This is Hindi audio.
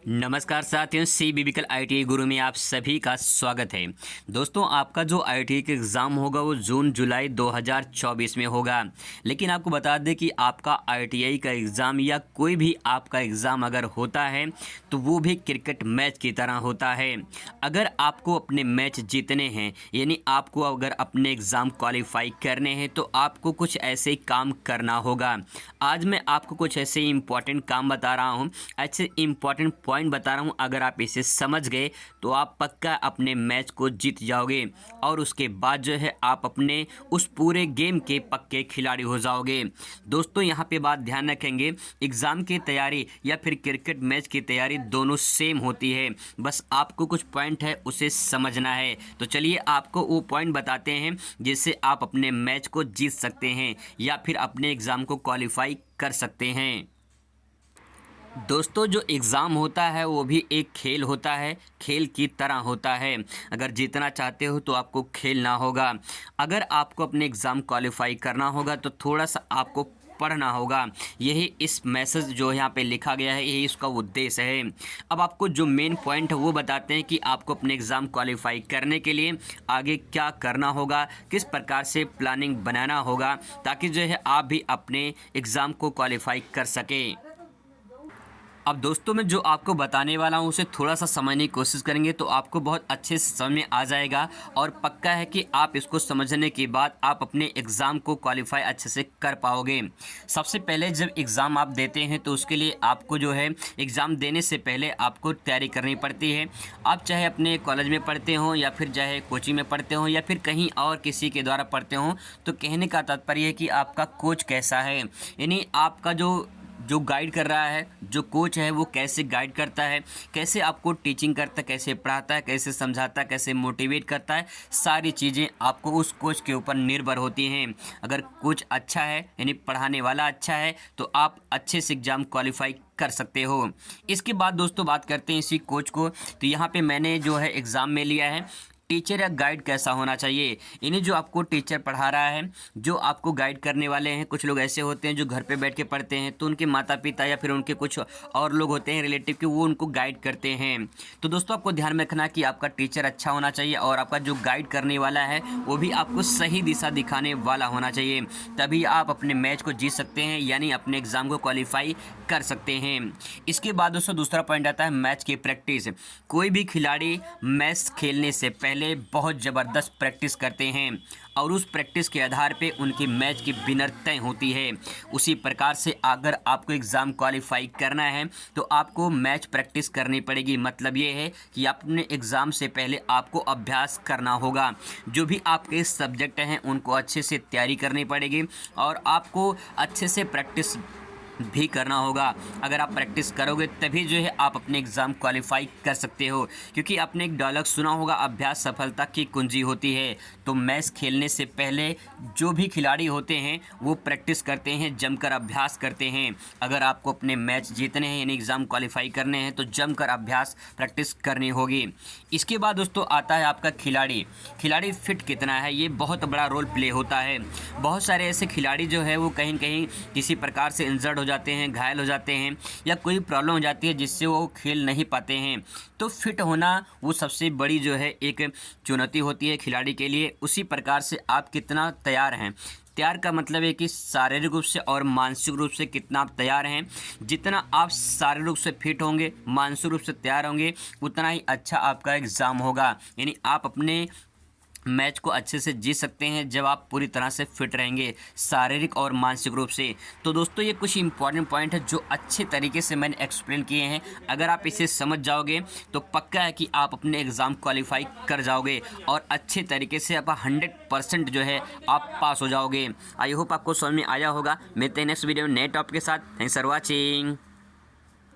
नमस्कार साथियों, सी बीबीकल आईटीआई गुरु में आप सभी का स्वागत है। दोस्तों, आपका जो आईटीआई का एग्ज़ाम होगा वो जून जुलाई 2024 में होगा। लेकिन आपको बता दें कि आपका आईटीआई का एग्ज़ाम या कोई भी आपका एग्ज़ाम अगर होता है तो वो भी क्रिकेट मैच की तरह होता है। अगर आपको अपने मैच जीतने हैं, यानी आपको अगर अपने एग्ज़ाम क्वालिफाई करने हैं, तो आपको कुछ ऐसे काम करना होगा। आज मैं आपको कुछ ऐसे इंपॉर्टेंट काम बता रहा हूँ, ऐसे इंपॉर्टेंट पॉइंट बता रहा हूँ। अगर आप इसे समझ गए तो आप पक्का अपने मैच को जीत जाओगे और उसके बाद जो है आप अपने उस पूरे गेम के पक्के खिलाड़ी हो जाओगे। दोस्तों, यहाँ पे बात ध्यान रखेंगे, एग्ज़ाम की तैयारी या फिर क्रिकेट मैच की तैयारी दोनों सेम होती है। बस आपको कुछ पॉइंट है उसे समझना है। तो चलिए आपको वो पॉइंट बताते हैं जिससे आप अपने मैच को जीत सकते हैं या फिर अपने एग्ज़ाम को क्वालिफाई कर सकते हैं। दोस्तों, जो एग्ज़ाम होता है वो भी एक खेल होता है, खेल की तरह होता है। अगर जीतना चाहते हो तो आपको खेलना होगा। अगर आपको अपने एग्ज़ाम क्वालिफाई करना होगा तो थोड़ा सा आपको पढ़ना होगा। यही इस मैसेज जो यहाँ पे लिखा गया है, यही इसका उद्देश्य है। अब आपको जो मेन पॉइंट है वो बताते हैं कि आपको अपने एग्ज़ाम क्वालिफाई करने के लिए आगे क्या करना होगा, किस प्रकार से प्लानिंग बनाना होगा, ताकि जो है आप भी अपने एग्ज़ाम को क्वालिफाई कर सकें। अब दोस्तों, मैं जो आपको बताने वाला हूँ उसे थोड़ा सा समझने की कोशिश करेंगे तो आपको बहुत अच्छे से समझ में आ जाएगा और पक्का है कि आप इसको समझने के बाद आप अपने एग्ज़ाम को क्वालिफाई अच्छे से कर पाओगे। सबसे पहले जब एग्ज़ाम आप देते हैं तो उसके लिए आपको जो है एग्ज़ाम देने से पहले आपको तैयारी करनी पड़ती है। आप चाहे अपने कॉलेज में पढ़ते हों या फिर चाहे कोचिंग में पढ़ते हों या फिर कहीं और किसी के द्वारा पढ़ते हों, तो कहने का तात्पर्य है कि आपका कोच कैसा है, यानी आपका जो गाइड कर रहा है, जो कोच है वो कैसे गाइड करता है, कैसे आपको टीचिंग करता है, कैसे पढ़ाता है, कैसे समझाता है, कैसे मोटिवेट करता है, सारी चीज़ें आपको उस कोच के ऊपर निर्भर होती हैं। अगर कोच अच्छा है, यानी पढ़ाने वाला अच्छा है, तो आप अच्छे से एग्ज़ाम क्वालिफाई कर सकते हो। इसके बाद दोस्तों बात करते हैं इसी कोच को। तो यहाँ पे मैंने जो है एग्ज़ाम में लिया है टीचर या गाइड कैसा होना चाहिए। इन्हें जो आपको टीचर पढ़ा रहा है, जो आपको गाइड करने वाले हैं, कुछ लोग ऐसे होते हैं जो घर पे बैठ के पढ़ते हैं तो उनके माता पिता या फिर उनके कुछ और लोग होते हैं रिलेटिव के, वो उनको गाइड करते हैं। तो दोस्तों, आपको ध्यान में रखना कि आपका टीचर अच्छा होना चाहिए और आपका जो गाइड करने वाला है वो भी आपको सही दिशा दिखाने वाला होना चाहिए। तभी आप अपने मैच को जीत सकते हैं, यानी अपने एग्ज़ाम को क्वालिफाई कर सकते हैं। इसके बाद दोस्तों दूसरा पॉइंट आता है मैच की प्रैक्टिस। कोई भी खिलाड़ी मैच खेलने से पहले बहुत ज़बरदस्त प्रैक्टिस करते हैं और उस प्रैक्टिस के आधार पे उनकी मैच की विनर तय होती है। उसी प्रकार से अगर आपको एग्ज़ाम क्वालिफाई करना है तो आपको मैच प्रैक्टिस करनी पड़ेगी। मतलब ये है कि अपने एग्ज़ाम से पहले आपको अभ्यास करना होगा। जो भी आपके सब्जेक्ट हैं उनको अच्छे से तैयारी करनी पड़ेगी और आपको अच्छे से प्रैक्टिस भी करना होगा। अगर आप प्रैक्टिस करोगे तभी जो है आप अपने एग्ज़ाम क्वालिफाई कर सकते हो, क्योंकि आपने एक डायलॉग सुना होगा, अभ्यास सफलता की कुंजी होती है। तो मैच खेलने से पहले जो भी खिलाड़ी होते हैं वो प्रैक्टिस करते हैं, जमकर अभ्यास करते हैं। अगर आपको अपने मैच जीतने हैं यानी एग्ज़ाम क्वालिफाई करने हैं तो जमकर अभ्यास प्रैक्टिस करनी होगी। इसके बाद दोस्तों आता है आपका खिलाड़ी फिट कितना है, ये बहुत बड़ा रोल प्ले होता है। बहुत सारे ऐसे खिलाड़ी जो है वो कहीं कहीं किसी प्रकार से इंजर्ड हो जाते हैं, घायल हो जाते हैं या कोई प्रॉब्लम हो जाती है जिससे वो खेल नहीं पाते हैं। तो फिट होना वो सबसे बड़ी जो है एक चुनौती होती है खिलाड़ी के लिए। उसी प्रकार से आप कितना तैयार हैं, तैयार का मतलब है कि शारीरिक रूप से और मानसिक रूप से कितना आप तैयार हैं। जितना आप शारीरिक रूप से फिट होंगे, मानसिक रूप से तैयार होंगे, उतना ही अच्छा आपका एग्ज़ाम होगा। यानी आप अपने मैच को अच्छे से जीत सकते हैं जब आप पूरी तरह से फिट रहेंगे, शारीरिक और मानसिक रूप से। तो दोस्तों, ये कुछ इंपॉर्टेंट पॉइंट है जो अच्छे तरीके से मैंने एक्सप्लेन किए हैं। अगर आप इसे समझ जाओगे तो पक्का है कि आप अपने एग्ज़ाम क्वालिफाई कर जाओगे और अच्छे तरीके से आप 100% जो है आप पास हो जाओगे। आई होप आपको समझ में आया होगा। मिलते हैं नेक्स्ट वीडियो में नए टॉपिक के साथ। Thanks for watching.